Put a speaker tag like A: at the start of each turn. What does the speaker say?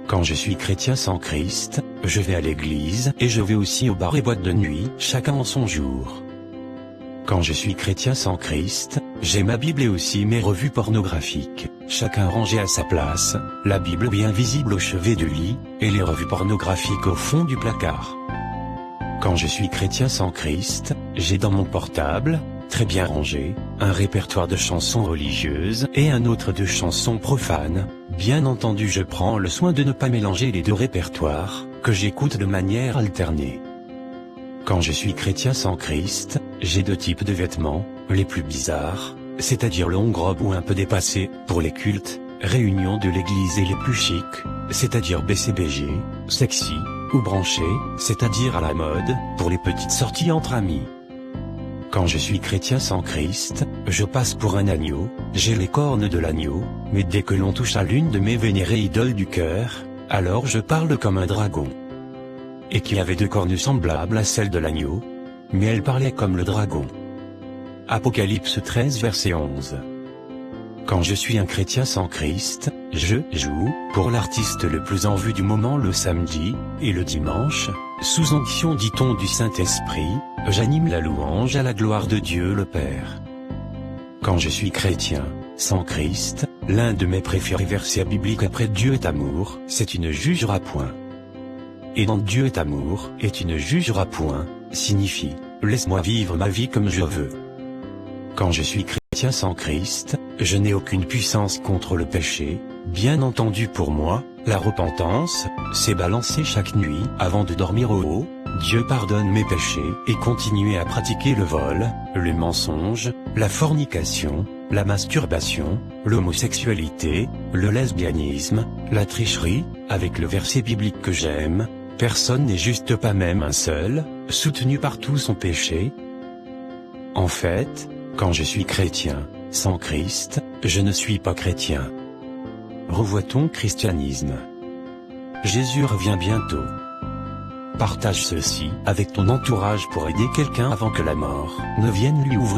A: Quand je suis chrétien sans Christ, je vais à l'église et je vais aussi aux bars et boîtes de nuit, chacun en son jour. Quand je suis chrétien sans Christ, j'ai ma Bible et aussi mes revues pornographiques, chacun rangé à sa place, la Bible bien visible au chevet du lit, et les revues pornographiques au fond du placard. Quand je suis chrétien sans Christ, j'ai dans mon portable, très bien rangé, un répertoire de chansons religieuses et un autre de chansons profanes. Bien entendu, je prends le soin de ne pas mélanger les deux répertoires, que j'écoute de manière alternée. Quand je suis chrétien sans Christ, j'ai deux types de vêtements, les plus bizarres, c'est-à-dire longue robe ou un peu dépassée, pour les cultes, réunions de l'église, et les plus chics, c'est-à-dire BCBG, sexy, ou branché, c'est-à-dire à la mode, pour les petites sorties entre amis. Quand je suis chrétien sans Christ, je passe pour un agneau, j'ai les cornes de l'agneau, mais dès que l'on touche à l'une de mes vénérées idoles du cœur, alors je parle comme un dragon. Et qui avait deux cornes semblables à celles de l'agneau, mais elle parlait comme le dragon. Apocalypse 13 verset 11. Quand je suis un chrétien sans Christ, je joue, pour l'artiste le plus en vue du moment le samedi, et le dimanche, sous onction dit-on du Saint-Esprit, j'anime la louange à la gloire de Dieu le Père. Quand je suis chrétien, sans Christ, l'un de mes préférés versets bibliques après Dieu est amour, c'est une jugera point. Et dans Dieu est amour, et tu ne jugeras point, signifie, laisse-moi vivre ma vie comme je veux. Quand je suis chrétien sans Christ, je n'ai aucune puissance contre le péché. Bien entendu, pour moi, la repentance, c'est balancer chaque nuit, avant de dormir au haut, Dieu pardonne mes péchés, et continuer à pratiquer le vol, le mensonge, la fornication, la masturbation, l'homosexualité, le lesbianisme, la tricherie, avec le verset biblique que j'aime, personne n'est juste, pas même un seul, soutenu par tout son péché. En fait, quand je suis chrétien, sans Christ, je ne suis pas chrétien. Revoit ton christianisme. Jésus revient bientôt. Partage ceci avec ton entourage pour aider quelqu'un avant que la mort ne vienne lui ouvrir